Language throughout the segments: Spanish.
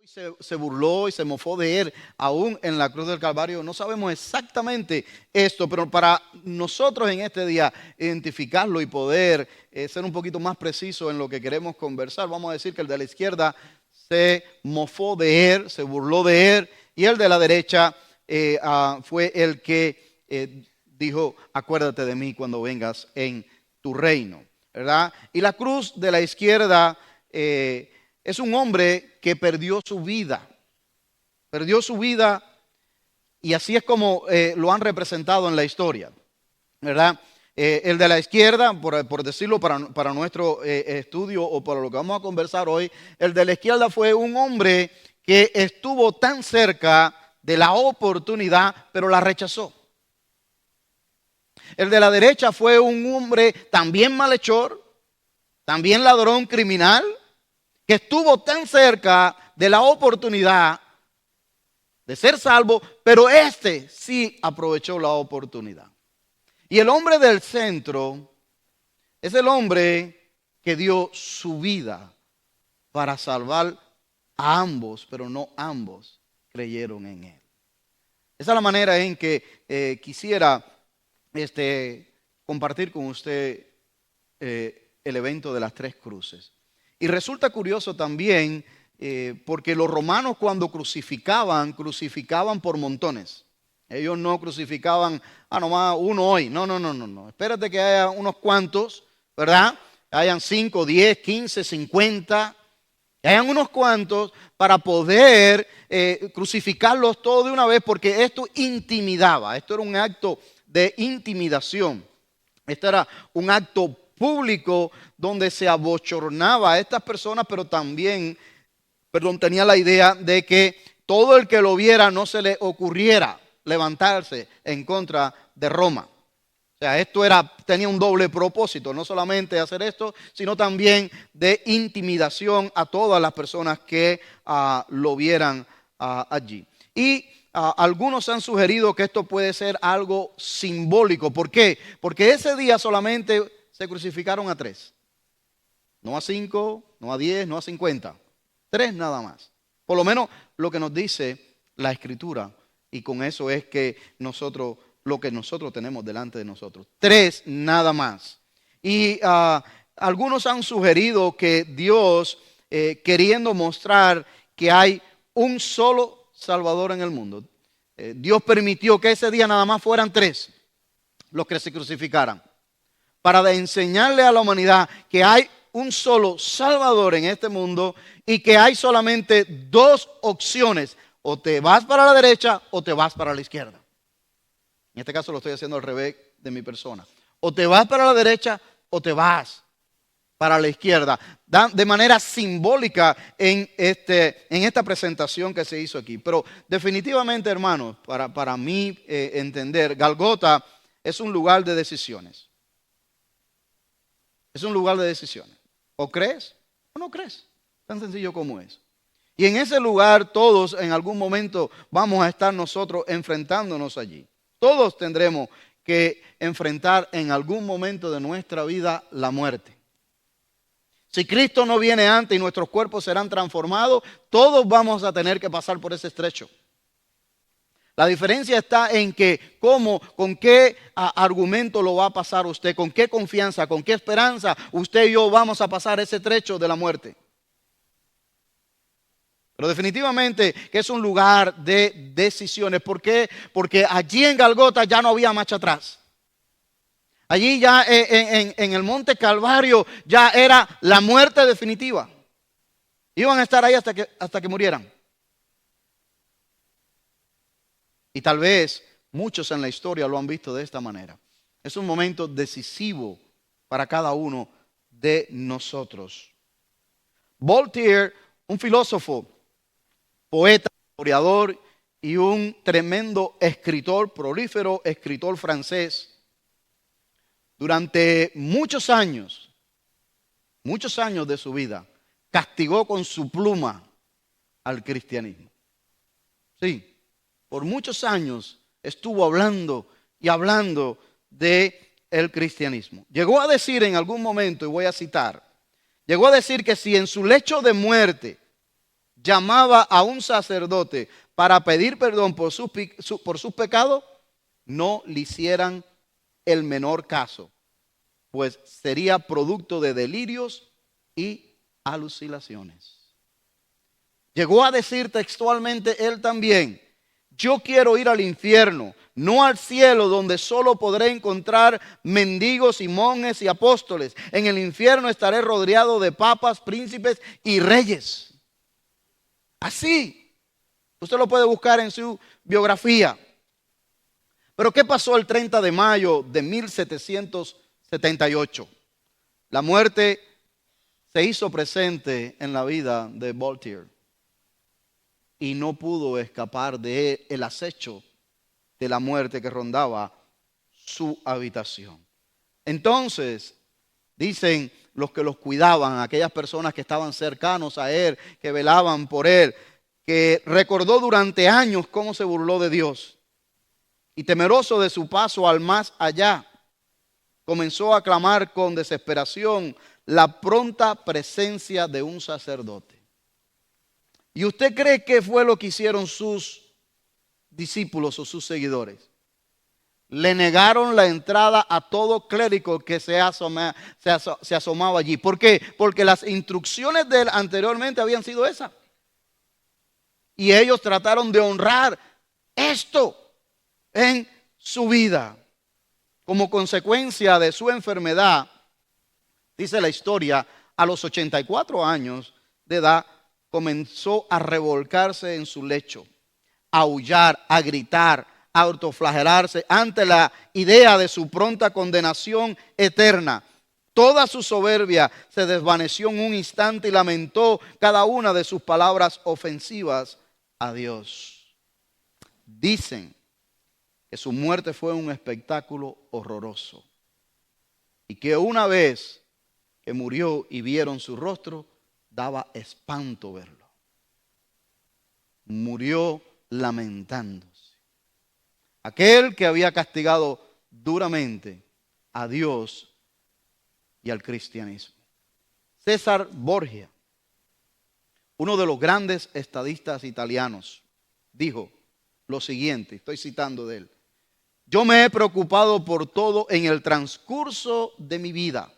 Se burló y se mofó de él aún en la cruz del Calvario. No sabemos exactamente esto, pero para nosotros en este día identificarlo y poder ser un poquito más preciso en lo que queremos conversar, vamos a decir que el de la izquierda se mofó de él, se burló de él, y el de la derecha fue el que dijo: acuérdate de mí cuando vengas en tu reino, ¿verdad? Y la cruz de la izquierda es un hombre que perdió su vida. Perdió su vida, y así es como lo han representado en la historia, ¿verdad? El de la izquierda, por decirlo para nuestro estudio o para lo que vamos a conversar hoy, el de la izquierda fue un hombre que estuvo tan cerca de la oportunidad, pero la rechazó. El de la derecha fue un hombre también malhechor, también ladrón, criminal, que estuvo tan cerca de la oportunidad de ser salvo, pero este sí aprovechó la oportunidad. Y el hombre del centro es el hombre que dio su vida para salvar a ambos, pero no ambos creyeron en él. Esa es la manera en que quisiera compartir con usted el evento de las tres cruces. Y resulta curioso también porque los romanos cuando crucificaban por montones. Ellos no crucificaban, nomás uno hoy. No. Espérate que haya unos cuantos, ¿verdad? Que hayan 5, 10, 15, 50. Que hayan unos cuantos para poder crucificarlos todos de una vez, porque esto intimidaba. Esto era un acto de intimidación. Esto era un acto público donde se abochornaba a estas personas, pero también, tenía la idea de que todo el que lo viera no se le ocurriera levantarse en contra de Roma. O sea, esto tenía un doble propósito, no solamente hacer esto, sino también de intimidación a todas las personas que lo vieran allí. Y algunos han sugerido que esto puede ser algo simbólico. ¿Por qué? Porque ese día solamente se crucificaron a 3. No a 5, no a 10, no a 50. 3 nada más. Por lo menos lo que nos dice la Escritura. Y con eso es que lo que nosotros tenemos delante de nosotros. 3 nada más. Y algunos han sugerido que Dios, queriendo mostrar que hay un solo Salvador en el mundo, Dios permitió que ese día nada más fueran 3 los que se crucificaran, para enseñarle a la humanidad que hay un solo Salvador en este mundo y que hay solamente 2 opciones: o te vas para la derecha o te vas para la izquierda. En este caso lo estoy haciendo al revés de mi persona. O te vas para la derecha o te vas para la izquierda. De manera simbólica en esta presentación que se hizo aquí. Pero definitivamente, hermanos, para mí entender, Golgota es un lugar de decisiones. Es un lugar de decisiones. O crees o no crees. Tan sencillo como es. Y en ese lugar todos en algún momento vamos a estar nosotros enfrentándonos allí. Todos tendremos que enfrentar en algún momento de nuestra vida la muerte. Si Cristo no viene antes y nuestros cuerpos serán transformados, todos vamos a tener que pasar por ese estrecho. La diferencia está en que con qué argumento lo va a pasar usted, con qué confianza, con qué esperanza usted y yo vamos a pasar ese trecho de la muerte. Pero definitivamente que es un lugar de decisiones. ¿Por qué? Porque allí en Golgota ya no había marcha atrás. Allí ya en el monte Calvario ya era la muerte definitiva. Iban a estar ahí hasta que murieran. Y tal vez muchos en la historia lo han visto de esta manera. Es un momento decisivo para cada uno de nosotros. Voltaire, un filósofo, poeta, historiador y un tremendo escritor, prolífero escritor francés, durante muchos años de su vida, castigó con su pluma al cristianismo. Sí. Por muchos años estuvo hablando y hablando de el cristianismo. Llegó a decir en algún momento, y voy a citar, llegó a decir que si en su lecho de muerte llamaba a un sacerdote para pedir perdón por sus pecados, no le hicieran el menor caso, pues sería producto de delirios y alucinaciones. Llegó a decir textualmente él también: yo quiero ir al infierno, no al cielo, donde solo podré encontrar mendigos y monjes y apóstoles. En el infierno estaré rodeado de papas, príncipes y reyes. Así, usted lo puede buscar en su biografía. Pero ¿qué pasó el 30 de mayo de 1778? La muerte se hizo presente en la vida de Voltaire y no pudo escapar del acecho de la muerte que rondaba su habitación. Entonces, dicen los que los cuidaban, aquellas personas que estaban cercanos a él, que velaban por él, que recordó durante años cómo se burló de Dios. Y temeroso de su paso al más allá, comenzó a clamar con desesperación la pronta presencia de un sacerdote. ¿Y usted cree que fue lo que hicieron sus discípulos o sus seguidores? Le negaron la entrada a todo clérigo que se asomaba allí. ¿Por qué? Porque las instrucciones de él anteriormente habían sido esas. Y ellos trataron de honrar esto en su vida. Como consecuencia de su enfermedad, dice la historia, a los 84 años de edad comenzó a revolcarse en su lecho, a aullar, a gritar, a autoflagelarse ante la idea de su pronta condenación eterna. Toda su soberbia se desvaneció en un instante y lamentó cada una de sus palabras ofensivas a Dios. Dicen que su muerte fue un espectáculo horroroso y que una vez que murió y vieron su rostro, daba espanto verlo. Murió lamentándose. Aquel que había castigado duramente a Dios y al cristianismo. César Borgia, uno de los grandes estadistas italianos, dijo lo siguiente, estoy citando de él: yo me he preocupado por todo en el transcurso de mi vida,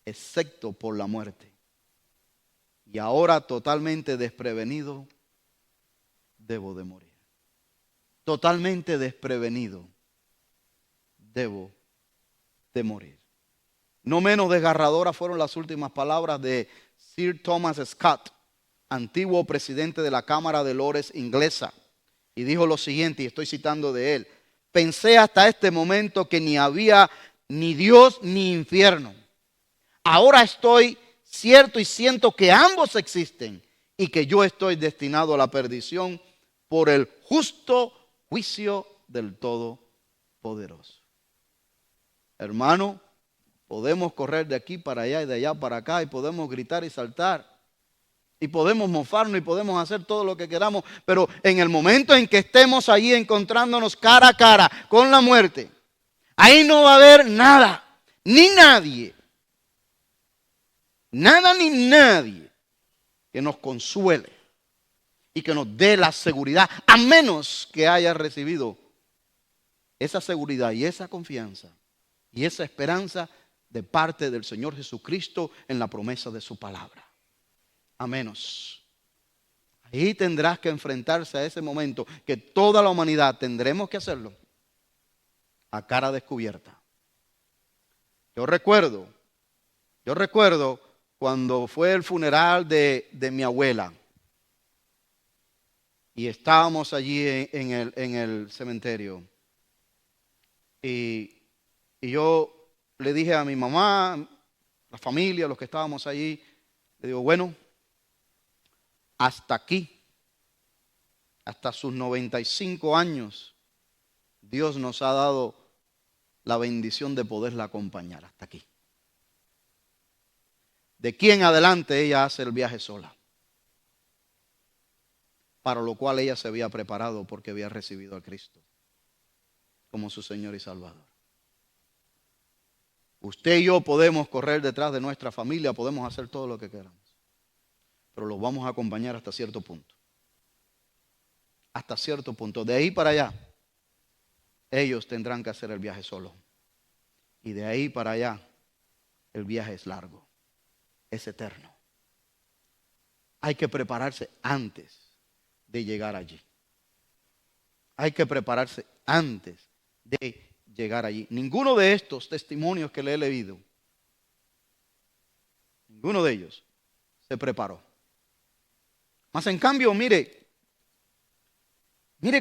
excepto por la muerte. Y ahora, totalmente desprevenido, debo de morir. Totalmente desprevenido, debo de morir. No menos desgarradoras fueron las últimas palabras de Sir Thomas Scott, antiguo presidente de la Cámara de Lores inglesa. Y dijo lo siguiente, y estoy citando de él: pensé hasta este momento que ni había ni Dios ni infierno. Ahora estoy cierto y siento que ambos existen y que yo estoy destinado a la perdición por el justo juicio del Todopoderoso. Hermano, podemos correr de aquí para allá y de allá para acá y podemos gritar y saltar y podemos mofarnos y podemos hacer todo lo que queramos, pero en el momento en que estemos allí encontrándonos cara a cara con la muerte, ahí no va a haber nada, ni nadie. Nada ni nadie que nos consuele y que nos dé la seguridad, a menos que haya recibido esa seguridad y esa confianza y esa esperanza de parte del Señor Jesucristo en la promesa de su palabra. A menos. Ahí tendrás que enfrentarse a ese momento que toda la humanidad tendremos que hacerlo a cara descubierta. Yo recuerdo cuando fue el funeral de mi abuela y estábamos allí en el cementerio y yo le dije a mi mamá, la familia, los que estábamos allí, le digo, bueno, hasta aquí, hasta sus 95 años, Dios nos ha dado la bendición de poderla acompañar hasta aquí. De aquí en adelante ella hace el viaje sola, para lo cual ella se había preparado porque había recibido a Cristo como su Señor y Salvador. Usted y yo podemos correr detrás de nuestra familia, podemos hacer todo lo que queramos, pero los vamos a acompañar hasta cierto punto. Hasta cierto punto. De ahí para allá, ellos tendrán que hacer el viaje solo. Y de ahí para allá, el viaje es largo, es eterno. Hay que prepararse antes de llegar allí. Hay que prepararse antes de llegar allí. Ninguno de estos testimonios que le he leído, ninguno de ellos se preparó. Mas en cambio, mire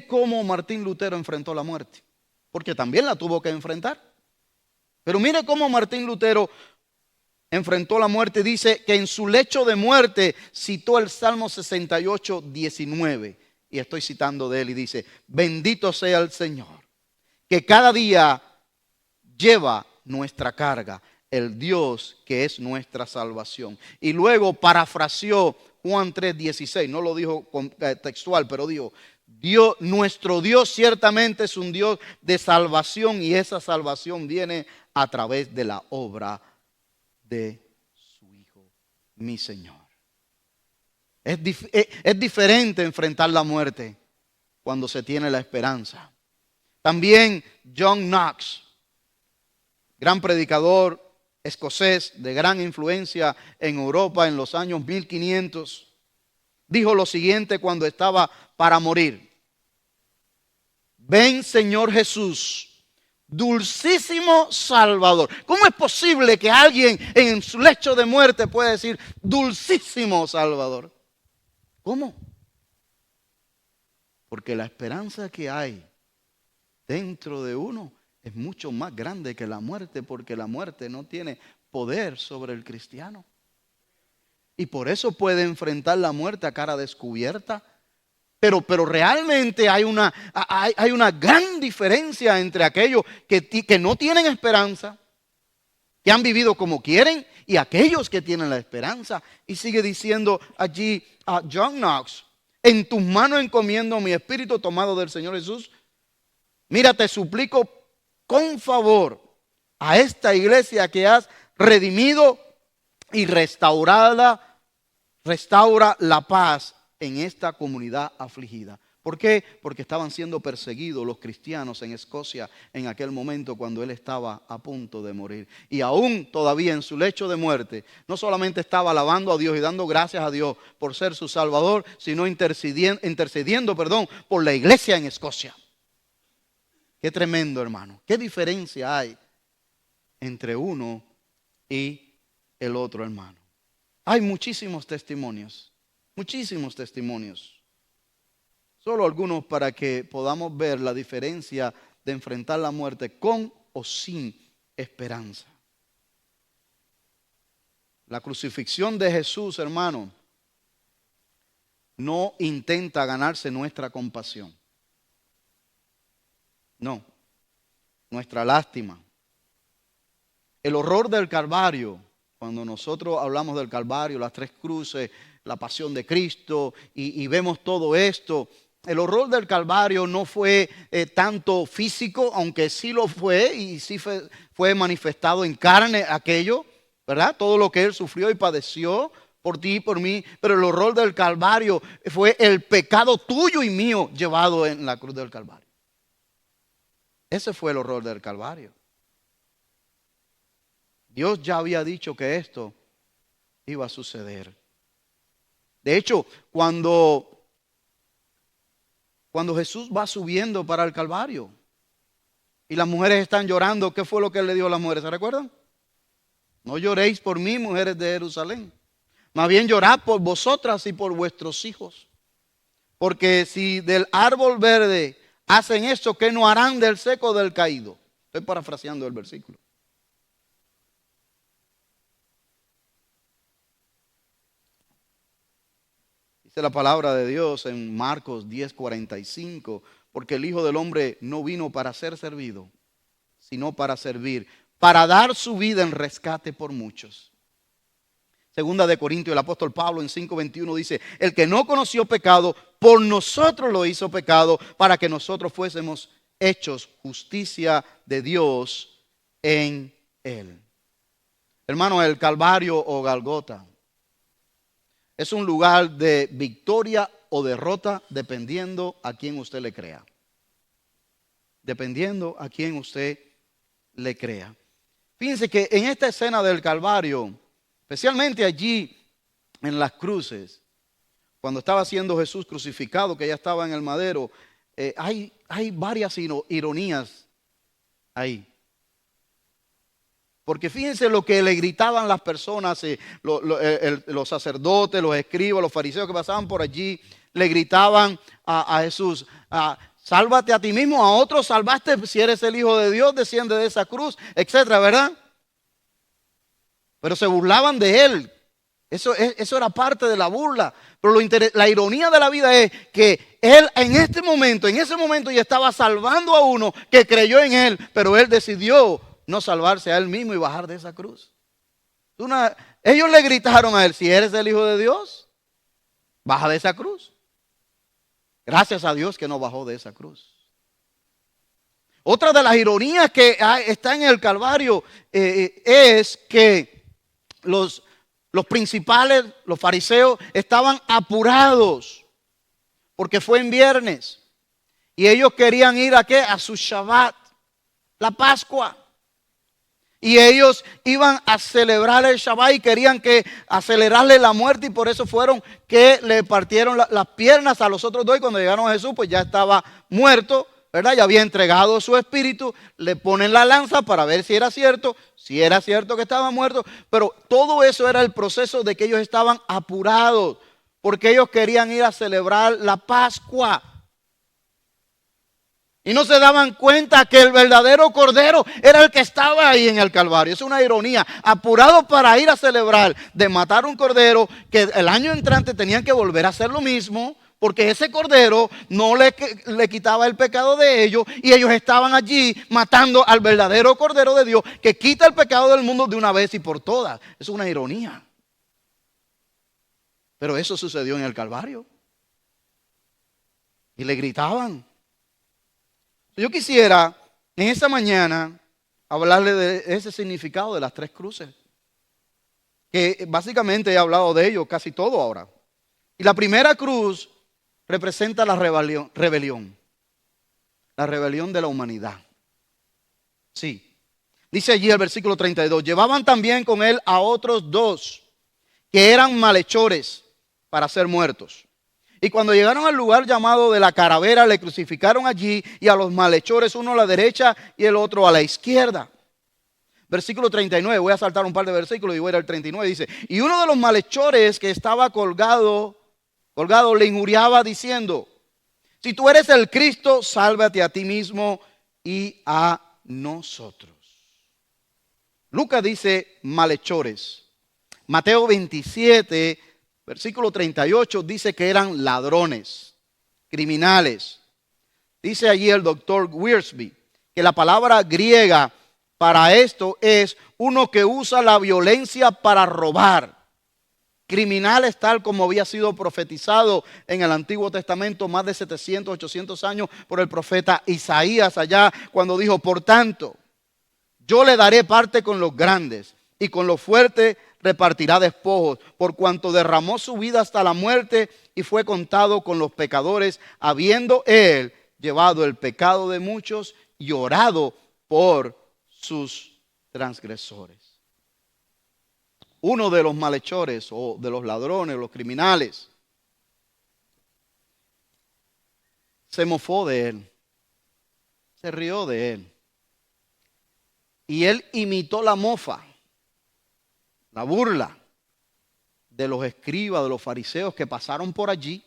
cómo Martín Lutero enfrentó la muerte, porque también la tuvo que enfrentar. Pero mire cómo Martín Lutero enfrentó la muerte. Dice que en su lecho de muerte citó el Salmo 68, 19. Y estoy citando de él y dice: bendito sea el Señor, que cada día lleva nuestra carga, el Dios que es nuestra salvación. Y luego parafraseó Juan 3:16, no lo dijo textual, pero dijo: nuestro Dios ciertamente es un Dios de salvación, y esa salvación viene a través de la obra de su Hijo, mi Señor. Es diferente enfrentar la muerte cuando se tiene la esperanza. También John Knox, gran predicador escocés de gran influencia en Europa en los años 1500, dijo lo siguiente cuando estaba para morir: ven, Señor Jesús, dulcísimo Salvador. ¿Cómo es posible que alguien en su lecho de muerte pueda decir dulcísimo Salvador? ¿Cómo? Porque la esperanza que hay dentro de uno es mucho más grande que la muerte, porque la muerte no tiene poder sobre el cristiano. Y por eso puede enfrentar la muerte a cara descubierta. Pero realmente hay una gran diferencia entre aquellos que no tienen esperanza, que han vivido como quieren, y aquellos que tienen la esperanza. Y sigue diciendo allí a John Knox: en tus manos encomiendo mi espíritu, tomado del Señor Jesús. Mira, te suplico con favor a esta iglesia que has redimido, y restaura la paz en esta comunidad afligida. ¿Por qué? Porque estaban siendo perseguidos los cristianos en Escocia en aquel momento cuando él estaba a punto de morir. Y aún todavía en su lecho de muerte, no solamente estaba alabando a Dios y dando gracias a Dios por ser su Salvador, sino intercediendo por la iglesia en Escocia. Qué tremendo, hermano. Qué diferencia hay entre uno y el otro, hermano. Hay muchísimos testimonios. Muchísimos testimonios. Solo algunos para que podamos ver la diferencia de enfrentar la muerte con o sin esperanza. La crucifixión de Jesús, hermano, no intenta ganarse nuestra compasión. No, nuestra lástima. El horror del Calvario, cuando nosotros hablamos del Calvario, las tres cruces, la pasión de Cristo y vemos todo esto, el horror del Calvario no fue tanto físico, aunque sí lo fue y sí fue manifestado en carne aquello, ¿verdad? Todo lo que Él sufrió y padeció por ti y por mí, pero el horror del Calvario fue el pecado tuyo y mío llevado en la cruz del Calvario. Ese fue el horror del Calvario. Dios ya había dicho que esto iba a suceder. De hecho, cuando Jesús va subiendo para el Calvario y las mujeres están llorando, ¿qué fue lo que él le dijo a las mujeres? ¿Se recuerdan? No lloréis por mí, mujeres de Jerusalén. Más bien llorad por vosotras y por vuestros hijos. Porque si del árbol verde hacen esto, ¿qué no harán del seco del caído? Estoy parafraseando el versículo. Dice la palabra de Dios en Marcos 10:45, porque el Hijo del Hombre no vino para ser servido, sino para servir, para dar su vida en rescate por muchos. Segunda de Corintios, el apóstol Pablo en 5:21 dice: el que no conoció pecado, por nosotros lo hizo pecado, para que nosotros fuésemos hechos justicia de Dios en él. Hermano, el Calvario o Golgota es un lugar de victoria o derrota dependiendo a quién usted le crea. Dependiendo a quién usted le crea. Fíjense que en esta escena del Calvario, especialmente allí en las cruces, cuando estaba siendo Jesús crucificado, que ya estaba en el madero, hay varias ironías ahí. Porque fíjense lo que le gritaban las personas, los sacerdotes, los escribas, los fariseos que pasaban por allí, le gritaban a Jesús, sálvate a ti mismo, a otros salvaste, si eres el Hijo de Dios, desciende de esa cruz, etcétera, ¿verdad? Pero se burlaban de él. Eso era parte de la burla. Pero la ironía de la vida es que él en ese momento ya estaba salvando a uno que creyó en él, pero él decidió no salvarse a él mismo y bajar de esa cruz. Ellos le gritaron a él, si eres el Hijo de Dios, baja de esa cruz. Gracias a Dios que no bajó de esa cruz. Otra de las ironías que está en el Calvario es que los principales, los fariseos, estaban apurados porque fue en viernes y ellos querían ir ¿a qué? A su Shabbat, la Pascua. Y ellos iban a celebrar el Shabbat y querían acelerarle la muerte, y por eso fueron que le partieron las piernas a los otros dos. Y cuando llegaron a Jesús, pues ya estaba muerto, ¿verdad? Ya había entregado su espíritu. Le ponen la lanza para ver si era cierto que estaba muerto. Pero todo eso era el proceso de que ellos estaban apurados, porque ellos querían ir a celebrar la Pascua. Y no se daban cuenta que el verdadero Cordero era el que estaba ahí en el Calvario. Es una ironía. Apurados para ir a celebrar de matar un Cordero, que el año entrante tenían que volver a hacer lo mismo, porque ese Cordero no le quitaba el pecado de ellos, y ellos estaban allí matando al verdadero Cordero de Dios, que quita el pecado del mundo de una vez y por todas. Es una ironía. Pero eso sucedió en el Calvario. Y le gritaban. Yo quisiera en esta mañana hablarle de ese significado de las tres cruces, que básicamente he hablado de ello casi todo ahora. Y la primera cruz representa la rebelión, la rebelión de la humanidad. Sí, dice allí el versículo 32, llevaban también con él a otros dos que eran malhechores para ser muertos. Y cuando llegaron al lugar llamado de la Calavera, le crucificaron allí, y a los malhechores, uno a la derecha y el otro a la izquierda. Versículo 39, voy a saltar un par de versículos y voy a ir al 39, dice, y uno de los malhechores que estaba colgado le injuriaba diciendo, si tú eres el Cristo, sálvate a ti mismo y a nosotros. Lucas dice malhechores. Mateo 27, versículo 38 dice que eran ladrones, criminales. Dice allí el doctor Wiersbe que la palabra griega para esto es uno que usa la violencia para robar. Criminales tal como había sido profetizado en el Antiguo Testamento más de 700, 800 años por el profeta Isaías allá, cuando dijo, por tanto, yo le daré parte con los grandes y con los fuertes repartirá despojos, por cuanto derramó su vida hasta la muerte y fue contado con los pecadores, habiendo él llevado el pecado de muchos y orado por sus transgresores. Uno de los malhechores o de los ladrones, los criminales, se mofó de él, se rió de él, y él imitó la mofa, la burla de los escribas, de los fariseos que pasaron por allí.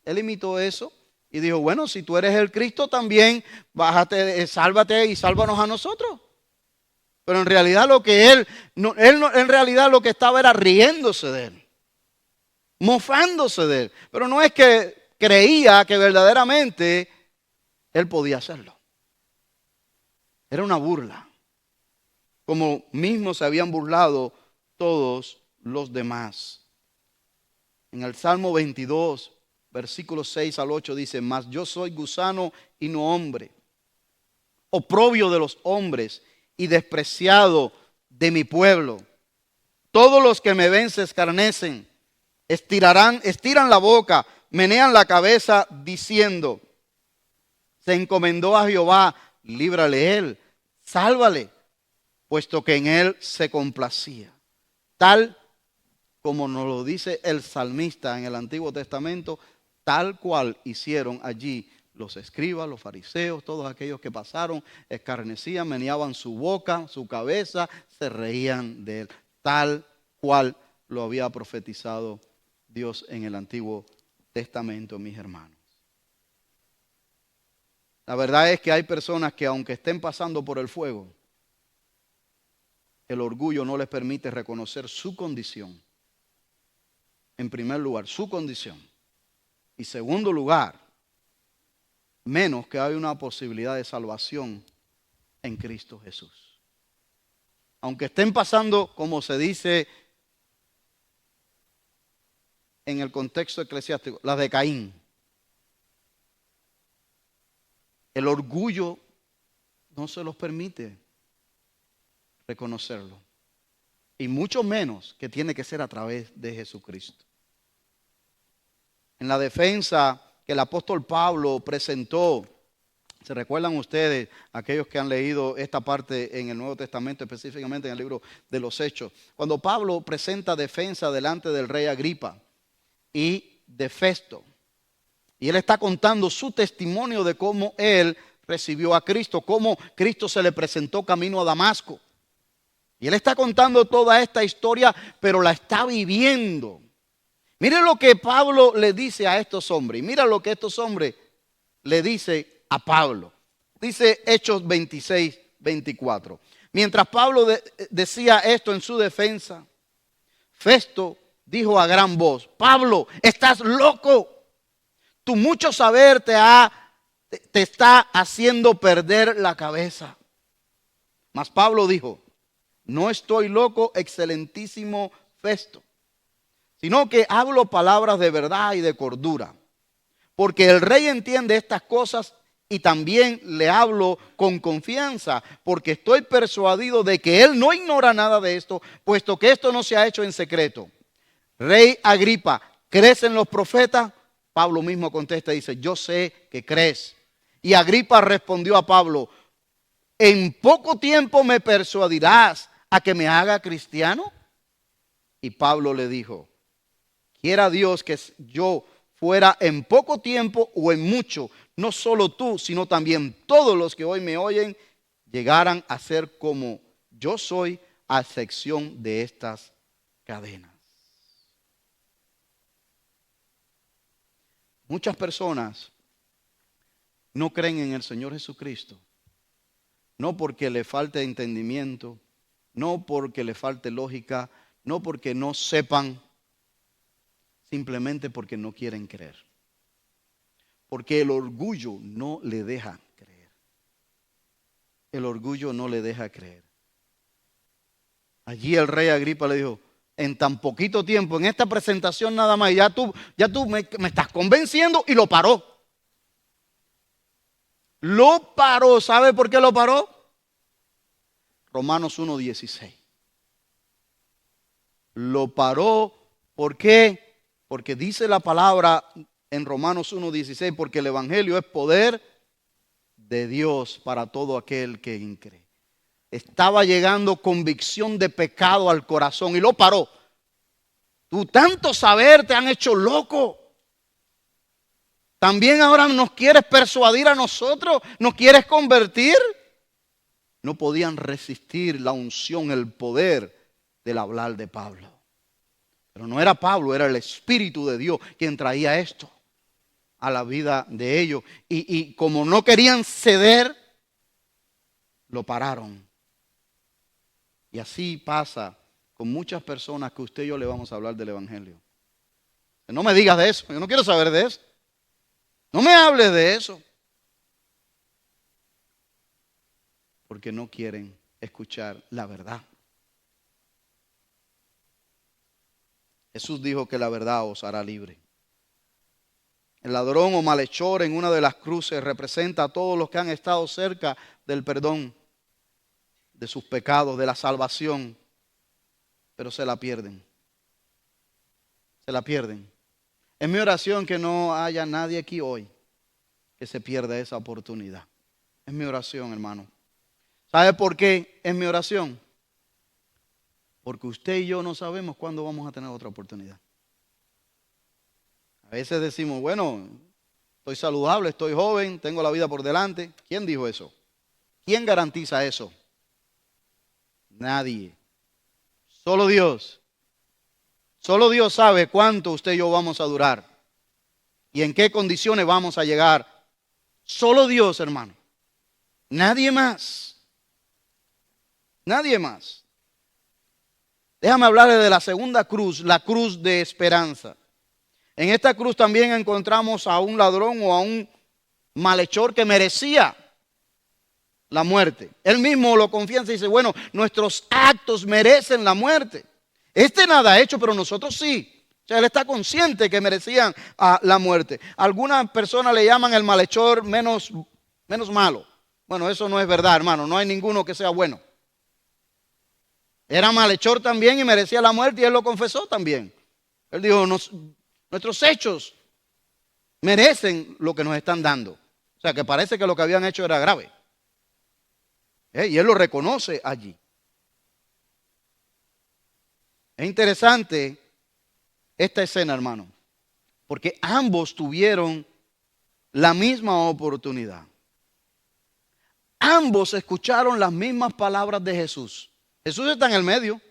Él imitó eso y dijo, bueno, si tú eres el Cristo también, bájate, sálvate y sálvanos a nosotros. Pero en realidad en realidad lo que estaba era riéndose de él, mofándose de él. Pero no es que creía que verdaderamente él podía hacerlo. Era una burla, como mismo se habían burlado todos los demás. En el Salmo 22, versículos 6 al 8 dice, mas yo soy gusano y no hombre, oprobio de los hombres y despreciado de mi pueblo. Todos los que me ven se escarnecen. estiran la boca, menean la cabeza diciendo, se encomendó a Jehová, líbrale él, sálvale, puesto que en él se complacía. Tal como nos lo dice el salmista en el Antiguo Testamento, tal cual hicieron allí los escribas, los fariseos, todos aquellos que pasaron, escarnecían, meneaban su boca, su cabeza, se reían de él, tal cual lo había profetizado Dios en el Antiguo Testamento, mis hermanos. La verdad es que hay personas que aunque estén pasando por el fuego, el orgullo no les permite reconocer su condición. En primer lugar, su condición. Y segundo lugar, menos que hay una posibilidad de salvación en Cristo Jesús. Aunque estén pasando, como se dice en el contexto eclesiástico, las de Caín. El orgullo no se los permite reconocerlo. Y mucho menos que tiene que ser a través de Jesucristo. En la defensa que el apóstol Pablo presentó, ¿se recuerdan ustedes, aquellos que han leído esta parte en el Nuevo Testamento, específicamente en el libro de los Hechos? Cuando Pablo presenta defensa delante del rey Agripa y de Festo, y él está contando su testimonio de cómo él recibió a Cristo, cómo Cristo se le presentó camino a Damasco. Y él está contando toda esta historia, pero la está viviendo. Miren lo que Pablo le dice a estos hombres. Y mira lo que estos hombres le dicen a Pablo. Dice Hechos 26, 24. Mientras Pablo decía esto en su defensa, Festo dijo a gran voz, Pablo, estás loco. Tu mucho saber te está haciendo perder la cabeza. Mas Pablo dijo, no estoy loco, excelentísimo Festo, sino que hablo palabras de verdad y de cordura. Porque el rey entiende estas cosas y también le hablo con confianza, porque estoy persuadido de que él no ignora nada de esto, puesto que esto no se ha hecho en secreto. Rey Agripa, ¿crees en los profetas? Pablo mismo contesta y dice, yo sé que crees. Y Agripa respondió a Pablo, ¿en poco tiempo me persuadirás a que me haga cristiano? Y Pablo le dijo, quiera Dios que yo fuera en poco tiempo o en mucho, no solo tú, sino también todos los que hoy me oyen, llegaran a ser como yo soy, a excepción de estas cadenas. Muchas personas no creen en el Señor Jesucristo, no porque le falte entendimiento, no porque le falte lógica, no porque no sepan, simplemente porque no quieren creer. Porque el orgullo no le deja creer. El orgullo no le deja creer. Allí el rey Agripa le dijo, en tan poquito tiempo, en esta presentación nada más, ya tú me estás convenciendo, y lo paró. Lo paró. ¿Sabe por qué lo paró? Romanos 1:16. Lo paró, ¿por qué? Porque dice la palabra en Romanos 1:16, porque el evangelio es poder de Dios para todo aquel que cree. Estaba llegando convicción de pecado al corazón y lo paró. Tú tanto saber te han hecho loco. También ahora nos quieres persuadir a nosotros, nos quieres convertir. No podían resistir la unción, el poder del hablar de Pablo. Pero no era Pablo, era el Espíritu de Dios quien traía esto a la vida de ellos. Y como no querían ceder, lo pararon. Y así pasa con muchas personas que usted y yo le vamos a hablar del Evangelio. No me digas de eso, yo no quiero saber de eso. No me hables de eso. Porque no quieren escuchar la verdad. Jesús dijo que la verdad os hará libre. El ladrón o malhechor en una de las cruces representa a todos los que han estado cerca del perdón de sus pecados, de la salvación, pero se la pierden. se la pierden. Es mi oración que no haya nadie aquí hoy que se pierda esa oportunidad. Es mi oración, hermano. ¿Sabe por qué es mi oración? Porque usted y yo no sabemos cuándo vamos a tener otra oportunidad. A veces decimos, bueno, estoy saludable, estoy joven, tengo la vida por delante. ¿Quién dijo eso? ¿Quién garantiza eso? Nadie. Solo Dios. Solo Dios sabe cuánto usted y yo vamos a durar y en qué condiciones vamos a llegar. Solo Dios, hermano. Nadie más. Nadie más. Déjame hablarle de la segunda cruz, la cruz de esperanza. En esta cruz también encontramos a un ladrón o a un malhechor que merecía la muerte. Él mismo lo confiesa y dice, bueno, nuestros actos merecen la muerte. Este nada ha hecho, pero nosotros sí. O sea, él está consciente que merecían la muerte. Algunas personas le llaman el malhechor menos malo. Bueno, eso no es verdad, hermano. No hay ninguno que sea bueno. Era malhechor también y merecía la muerte y él lo confesó también. Él dijo, nuestros hechos merecen lo que nos están dando. O sea, que parece que lo que habían hecho era grave. Y él lo reconoce allí. Es interesante esta escena, hermano, porque ambos tuvieron la misma oportunidad. Ambos escucharon las mismas palabras de Jesús. Jesús está en el medio.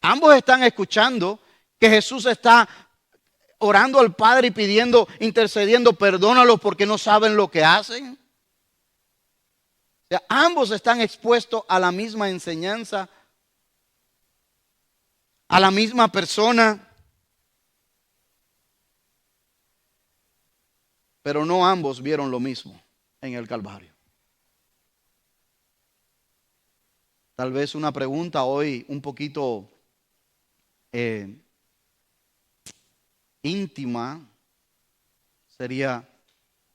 Ambos están escuchando que Jesús está orando al Padre y pidiendo, intercediendo, perdónalos porque no saben lo que hacen. O sea, ambos están expuestos a la misma enseñanza, a la misma persona, pero no ambos vieron lo mismo en el Calvario. Tal vez una pregunta hoy un poquito íntima sería,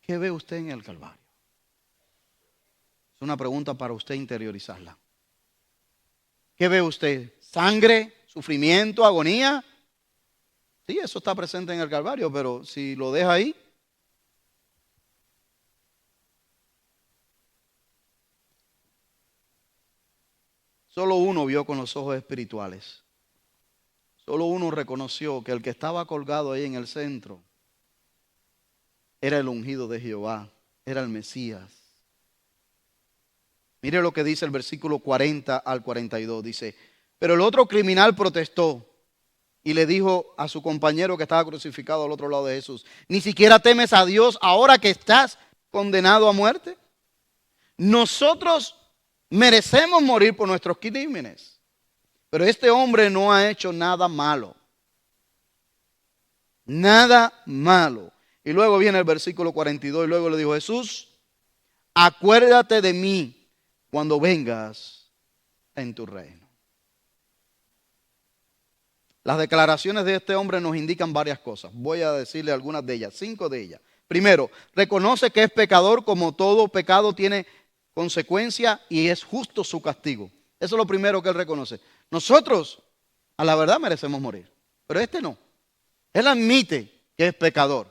¿qué ve usted en el Calvario? Es una pregunta para usted interiorizarla. ¿Qué ve usted? ¿Sangre? ¿Sufrimiento? ¿Agonía? Sí, eso está presente en el Calvario, pero si lo deja ahí, solo uno vio con los ojos espirituales. Solo uno reconoció que el que estaba colgado ahí en el centro era el ungido de Jehová, era el Mesías. Mire lo que dice el versículo 40 al 42. Dice, pero el otro criminal protestó y le dijo a su compañero que estaba crucificado al otro lado de Jesús, ¿ni siquiera temes a Dios ahora que estás condenado a muerte? Nosotros merecemos morir por nuestros crímenes, pero este hombre no ha hecho nada malo. Nada malo. Y luego viene el versículo 42 y luego le dijo, Jesús, acuérdate de mí cuando vengas en tu reino. Las declaraciones de este hombre nos indican varias cosas. Voy a decirle algunas de ellas, 5 de ellas. Primero, reconoce que es pecador, como todo pecado tiene consecuencia y es justo su castigo. Eso es lo primero que él reconoce. Nosotros, a la verdad, merecemos morir, pero este no. Él admite que es pecador.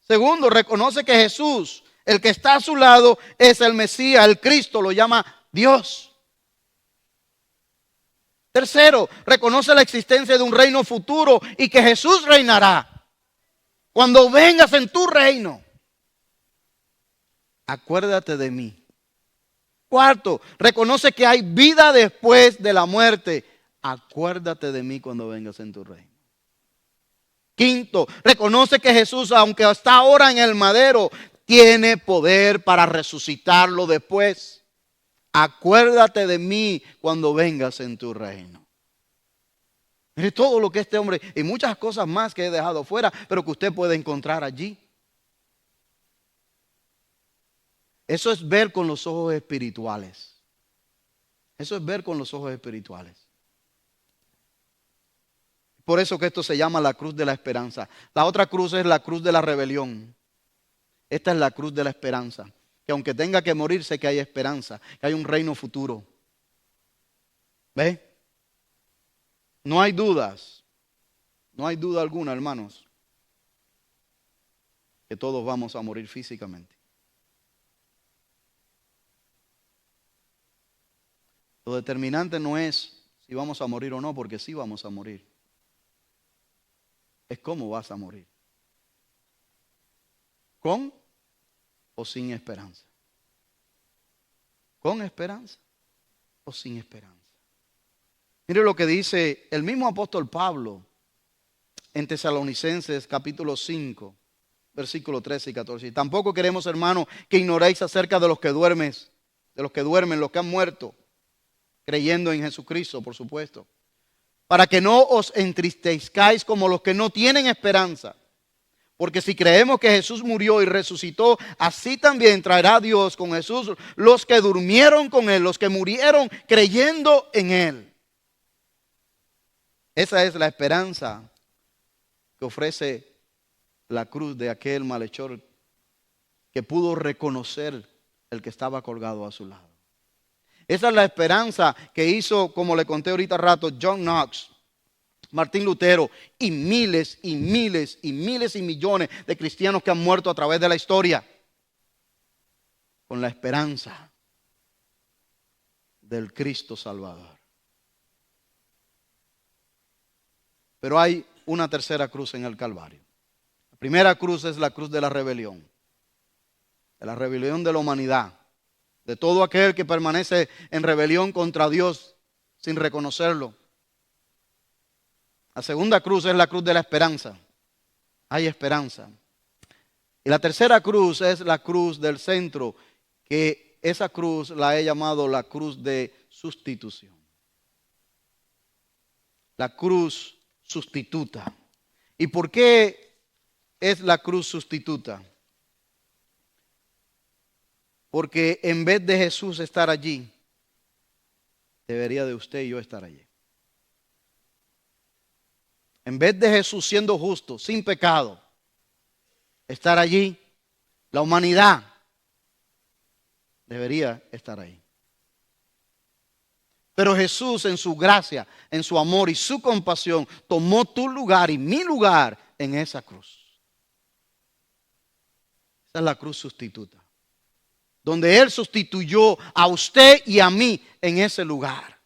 Segundo, reconoce que Jesús, el que está a su lado, es el Mesías, el Cristo, lo llama Dios. Tercero, reconoce la existencia de un reino futuro y que Jesús reinará. Cuando vengas en tu reino, acuérdate de mí. Cuarto, reconoce que hay vida después de la muerte. Acuérdate de mí cuando vengas en tu reino. Quinto, reconoce que Jesús, aunque está ahora en el madero, tiene poder para resucitarlo después. Acuérdate de mí cuando vengas en tu reino. Es todo lo que este hombre, y muchas cosas más que he dejado fuera, pero que usted puede encontrar allí. Eso es ver con los ojos espirituales. Eso es ver con los ojos espirituales. Por eso que esto se llama la cruz de la esperanza. La otra cruz es la cruz de la rebelión. Esta es la cruz de la esperanza. Que aunque tenga que morir, sé que hay esperanza, que hay un reino futuro. ¿Ve? No hay dudas. No hay duda alguna, hermanos, que todos vamos a morir físicamente. Lo determinante no es si vamos a morir o no, porque sí vamos a morir. Es cómo vas a morir. ¿Con o sin esperanza? ¿Con esperanza o sin esperanza? Mire lo que dice el mismo apóstol Pablo en Tesalonicenses capítulo 5, versículos 13 y 14. Y tampoco queremos, hermano, que ignoréis acerca de los que duermen, los que han muerto, creyendo en Jesucristo, por supuesto, para que no os entristezcáis como los que no tienen esperanza. Porque si creemos que Jesús murió y resucitó, así también traerá Dios con Jesús los que durmieron con Él, los que murieron creyendo en Él. Esa es la esperanza que ofrece la cruz de aquel malhechor que pudo reconocer el que estaba colgado a su lado. Esa es la esperanza que hizo, como le conté ahorita rato, John Knox, Martín Lutero y miles y miles y miles y millones de cristianos que han muerto a través de la historia. Con la esperanza del Cristo Salvador. Pero hay una tercera cruz en el Calvario. La primera cruz es la cruz de la rebelión. De la rebelión de la humanidad. De todo aquel que permanece en rebelión contra Dios sin reconocerlo. La segunda cruz es la cruz de la esperanza. Hay esperanza. Y la tercera cruz es la cruz del centro, que esa cruz la he llamado la cruz de sustitución. La cruz sustituta. ¿Y por qué es la cruz sustituta? Porque en vez de Jesús estar allí, debería de usted y yo estar allí. En vez de Jesús siendo justo, sin pecado, estar allí, la humanidad debería estar ahí. Pero Jesús en su gracia, en su amor y su compasión, tomó tu lugar y mi lugar en esa cruz. Esa es la cruz sustituta. Donde Él sustituyó a usted y a mí en ese lugar.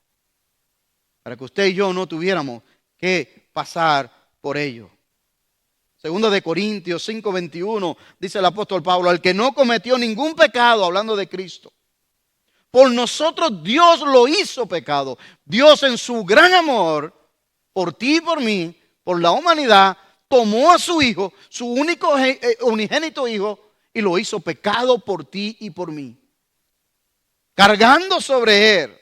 Para que usted y yo no tuviéramos que pasar por ello. Segunda de Corintios 5:21 dice el apóstol Pablo, al que no cometió ningún pecado, hablando de Cristo. Por nosotros Dios lo hizo pecado. Dios en su gran amor, por ti y por mí, por la humanidad, tomó a su Hijo, su único unigénito Hijo, y lo hizo pecado por ti y por mí. Cargando sobre Él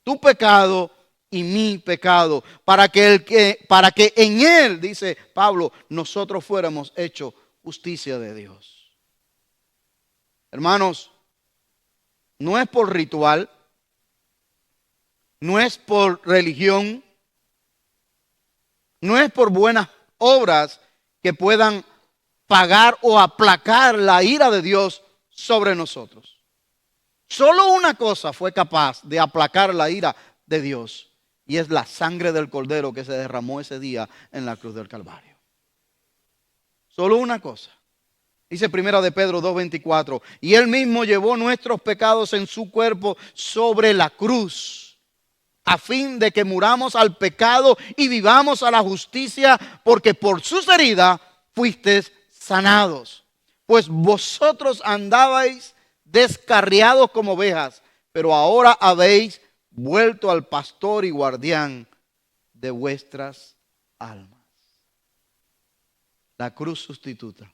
tu pecado y mi pecado, para que en Él, dice Pablo, nosotros fuéramos hechos justicia de Dios. Hermanos, no es por ritual, no es por religión, no es por buenas obras que puedan pagar o aplacar la ira de Dios sobre nosotros. Solo una cosa fue capaz de aplacar la ira de Dios, y es la sangre del Cordero que se derramó ese día en la cruz del Calvario. Solo una cosa. Dice primera de Pedro 2:24, y Él mismo llevó nuestros pecados en su cuerpo sobre la cruz, a fin de que muramos al pecado y vivamos a la justicia, porque por sus heridas fuisteis sanados. Pues vosotros andabais descarriados como ovejas, pero ahora habéis vuelto al pastor y guardián de vuestras almas. La cruz sustituta.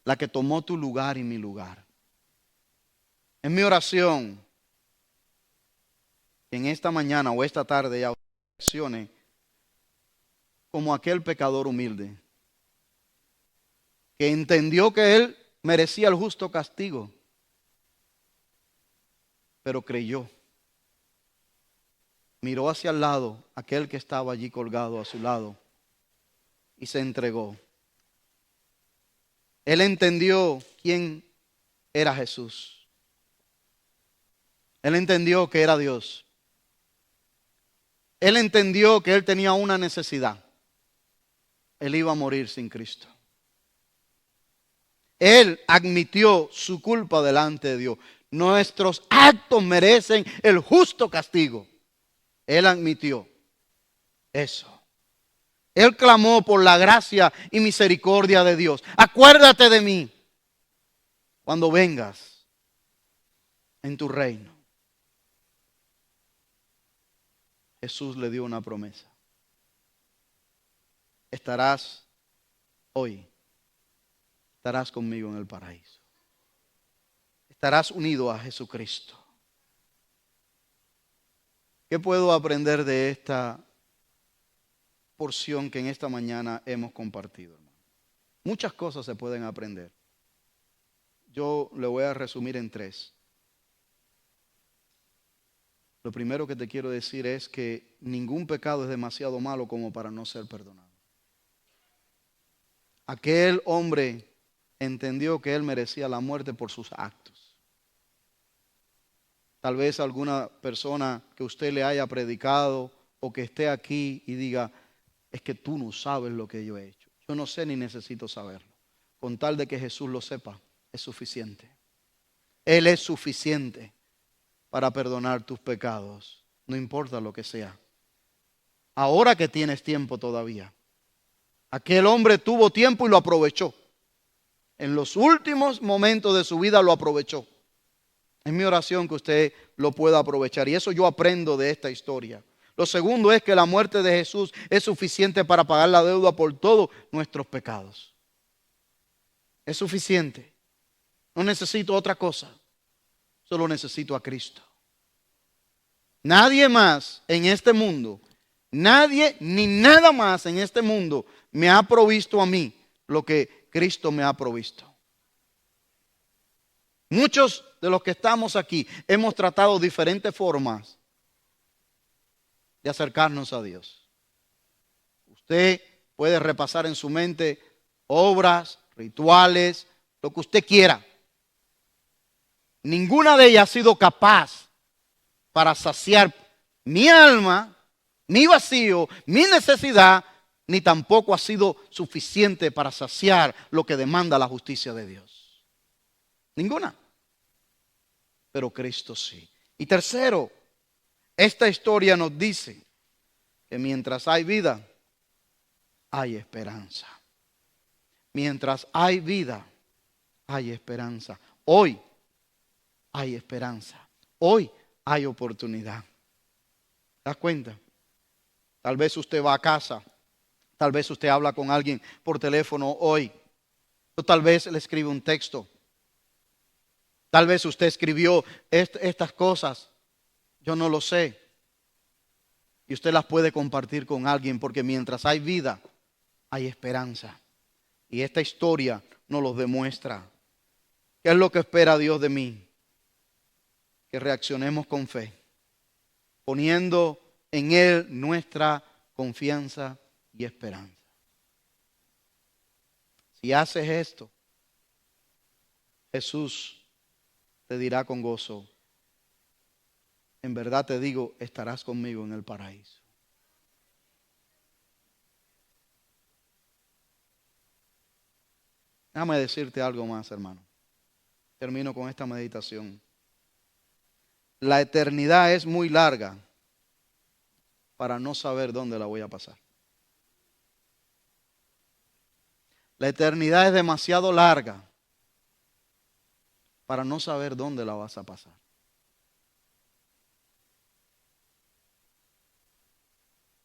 La que tomó tu lugar y mi lugar. En mi oración, en esta mañana o esta tarde ya reflexione como aquel pecador humilde que entendió que él merecía el justo castigo, pero creyó. Miró hacia el lado, aquel que estaba allí colgado a su lado, y se entregó. Él entendió quién era Jesús. Él entendió que era Dios. Él entendió que él tenía una necesidad. Él iba a morir sin Cristo. Él admitió su culpa delante de Dios. Nuestros actos merecen el justo castigo. Él admitió eso. Él clamó por la gracia y misericordia de Dios. Acuérdate de mí cuando vengas en tu reino. Jesús le dio una promesa. Estarás conmigo en el paraíso. Estarás unido a Jesucristo. ¿Qué puedo aprender de esta porción que en esta mañana hemos compartido, hermano? Muchas cosas se pueden aprender. Yo le voy a resumir en 3. Lo primero que te quiero decir es que ningún pecado es demasiado malo como para no ser perdonado. Aquel hombre entendió que él merecía la muerte por sus actos. Tal vez alguna persona que usted le haya predicado o que esté aquí y diga, es que tú no sabes lo que yo he hecho. Yo no sé ni necesito saberlo. Con tal de que Jesús lo sepa, es suficiente. Él es suficiente para perdonar tus pecados, no importa lo que sea. Ahora que tienes tiempo todavía. Aquel hombre tuvo tiempo y lo aprovechó. En los últimos momentos de su vida lo aprovechó. Es mi oración que usted lo pueda aprovechar. Y eso yo aprendo de esta historia. Lo segundo es que la muerte de Jesús es suficiente para pagar la deuda por todos nuestros pecados. Es suficiente. No necesito otra cosa. Solo necesito a Cristo. Nadie más en este mundo, nadie ni nada más en este mundo me ha provisto a mí lo que Cristo me ha provisto. Muchos de los que estamos aquí hemos tratado diferentes formas de acercarnos a Dios. Usted puede repasar en su mente obras, rituales, lo que usted quiera. Ninguna de ellas ha sido capaz para saciar mi alma, mi vacío, mi necesidad, ni tampoco ha sido suficiente para saciar lo que demanda la justicia de Dios. Ninguna. Pero Cristo sí. Y tercero, esta historia nos dice que mientras hay vida, hay esperanza. Mientras hay vida, hay esperanza. Hoy hay esperanza. Hoy hay oportunidad. ¿Te das cuenta? Tal vez usted va a casa. Tal vez usted habla con alguien por teléfono hoy. O tal vez le escribe un texto. Tal vez usted escribió estas cosas. Yo no lo sé. Y usted las puede compartir con alguien porque mientras hay vida, hay esperanza. Y esta historia nos lo demuestra. ¿Qué es lo que espera Dios de mí? Que reaccionemos con fe, poniendo en Él nuestra confianza y esperanza. Si haces esto, Jesús te dirá con gozo, en verdad te digo, estarás conmigo en el paraíso. Déjame decirte algo más, hermano. Termino con esta meditación. La eternidad es muy larga para no saber dónde la voy a pasar. La eternidad es demasiado larga para no saber dónde la vas a pasar.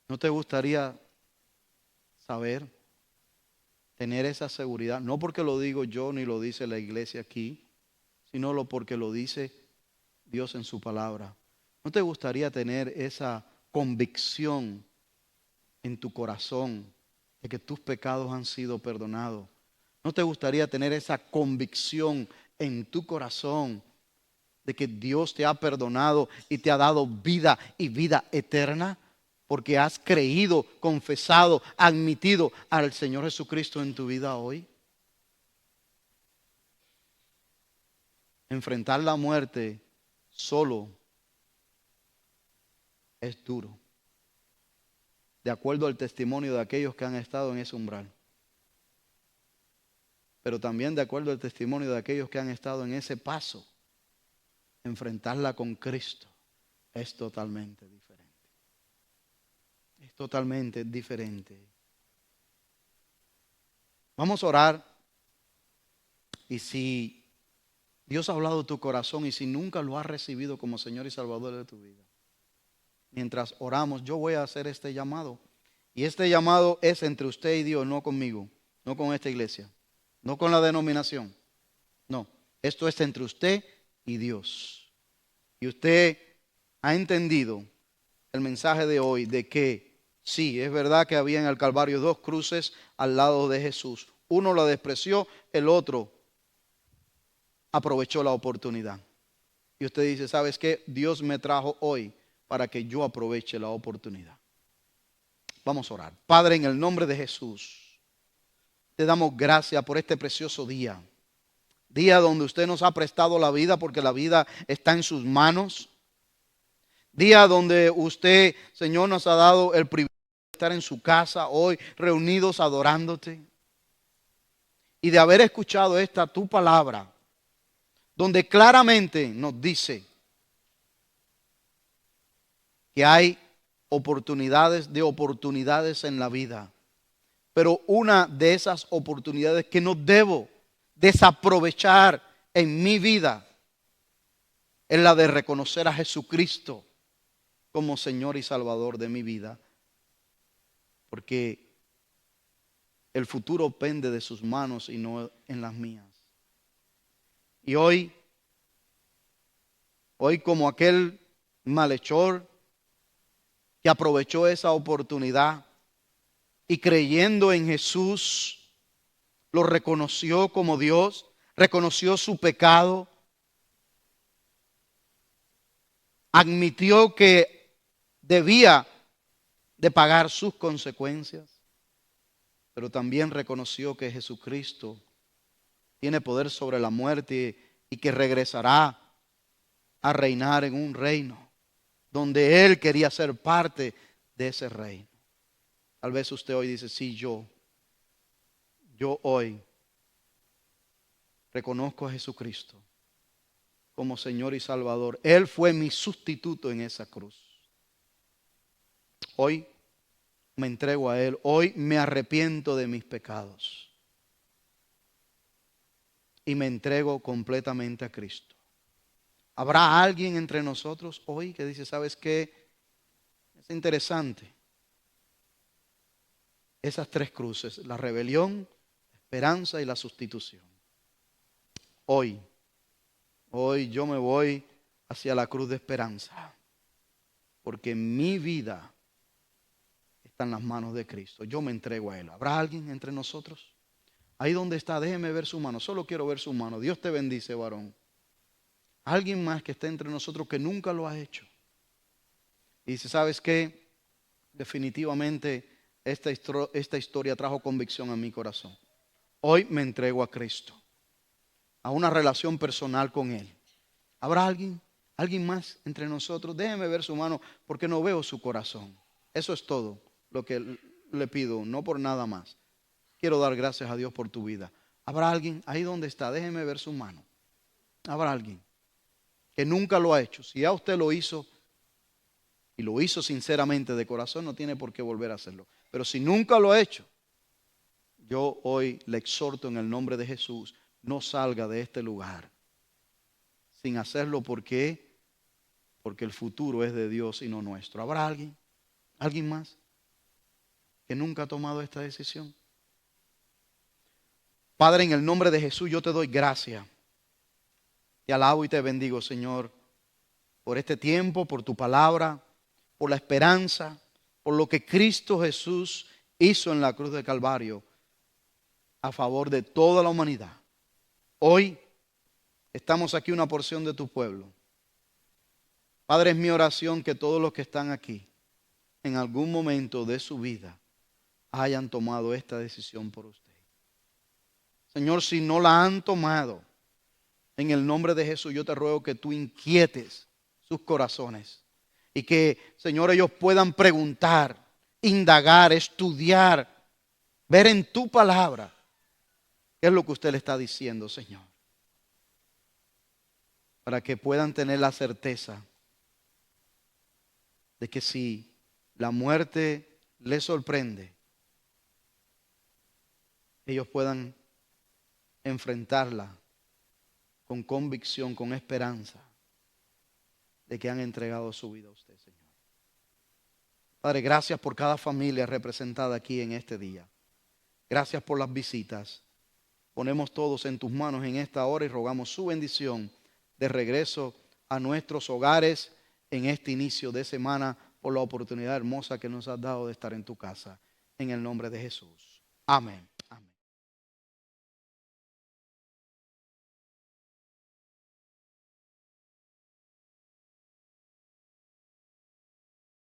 ¿No te gustaría saber, tener esa seguridad? No porque lo digo yo ni lo dice la iglesia aquí, sino porque lo dice Dios en su palabra. ¿No te gustaría tener esa convicción en tu corazón de que tus pecados han sido perdonados? ¿No te gustaría tener esa convicción en tu corazón de que Dios te ha perdonado y te ha dado vida y vida eterna? Porque has creído, confesado, admitido al Señor Jesucristo en tu vida hoy. Enfrentar la muerte solo es duro. de acuerdo al testimonio de aquellos que han estado en ese umbral, pero también de acuerdo al testimonio de aquellos que han estado en ese paso. Enfrentarla con Cristo es totalmente diferente. Es totalmente diferente. Vamos a orar. Y si Dios ha hablado a tu corazón y si nunca lo has recibido como Señor y Salvador de tu vida, mientras oramos, yo voy a hacer este llamado. Y este llamado es entre usted y Dios, no conmigo, no con esta iglesia, no con la denominación. No, esto es entre usted y Dios. Y usted ha entendido el mensaje de hoy de que sí, es verdad que había en el Calvario dos cruces al lado de Jesús. Uno la despreció, el otro aprovechó la oportunidad. Y usted dice, ¿sabes qué? Dios me trajo hoy para que yo aproveche la oportunidad. Vamos a orar. Padre, en el nombre de Jesús, te damos gracias por este precioso día. Día donde usted nos ha prestado la vida porque la vida está en sus manos. Día donde usted, Señor, nos ha dado el privilegio de estar en su casa hoy reunidos adorándote. Y de haber escuchado esta tu palabra, donde claramente nos dice que hay oportunidades en la vida. Pero una de esas oportunidades que no debo desaprovechar en mi vida es la de reconocer a Jesucristo como Señor y Salvador de mi vida. Porque el futuro pende de sus manos y no en las mías. Y hoy como aquel malhechor que aprovechó esa oportunidad y creyendo en Jesús, lo reconoció como Dios, reconoció su pecado, admitió que debía de pagar sus consecuencias, pero también reconoció que Jesucristo tiene poder sobre la muerte y que regresará a reinar en un reino donde Él quería ser parte de ese reino. Tal vez usted hoy dice, sí, yo hoy reconozco a Jesucristo como Señor y Salvador. Él fue mi sustituto en esa cruz. Hoy me entrego a Él. Hoy me arrepiento de mis pecados. Y me entrego completamente a Cristo. ¿Habrá alguien entre nosotros hoy que dice, ¿sabes qué? Es interesante. Esas tres cruces, la rebelión, la esperanza y la sustitución. Hoy yo me voy hacia la cruz de esperanza. Porque mi vida está en las manos de Cristo. Yo me entrego a Él. ¿Habrá alguien entre nosotros? Ahí donde está, déjeme ver su mano. Solo quiero ver su mano. Dios te bendice, varón. Alguien más que esté entre nosotros que nunca lo ha hecho. Y dice, ¿sabes qué? Definitivamente esta historia trajo convicción a mi corazón. Hoy me entrego a Cristo. A una relación personal con Él. ¿Habrá alguien? ¿Alguien más entre nosotros? Déjeme ver su mano porque no veo su corazón. Eso es todo lo que le pido, no por nada más. Quiero dar gracias a Dios por tu vida. ¿Habrá alguien ahí donde está? Déjeme ver su mano. ¿Habrá alguien que nunca lo ha hecho? Si ya usted lo hizo y lo hizo sinceramente de corazón, no tiene por qué volver a hacerlo. Pero si nunca lo ha hecho, yo hoy le exhorto en el nombre de Jesús, no salga de este lugar sin hacerlo. ¿Por qué? Porque el futuro es de Dios y no nuestro. ¿Habrá alguien? ¿Alguien más que nunca ha tomado esta decisión? Padre, en el nombre de Jesús yo te doy gracias. Te alabo y te bendigo, Señor, por este tiempo, por tu palabra, por la esperanza, por lo que Cristo Jesús hizo en la cruz de Calvario a favor de toda la humanidad. Hoy estamos aquí una porción de tu pueblo. Padre, es mi oración que todos los que están aquí en algún momento de su vida hayan tomado esta decisión por usted. Señor, si no la han tomado, en el nombre de Jesús yo te ruego que tú inquietes sus corazones y que, Señor, ellos puedan preguntar indagar, estudiar, ver en tu palabra qué es lo que usted le está diciendo, Señor. Para que puedan tener la certeza de que si la muerte les sorprende, ellos puedan enfrentarla con convicción, con esperanza de que han entregado su vida a usted, Señor. Padre, gracias por cada familia representada aquí en este día. Gracias por las visitas. Ponemos todos en tus manos en esta hora y rogamos su bendición de regreso a nuestros hogares en este inicio de semana por la oportunidad hermosa que nos has dado de estar en tu casa. En el nombre de Jesús. Amén.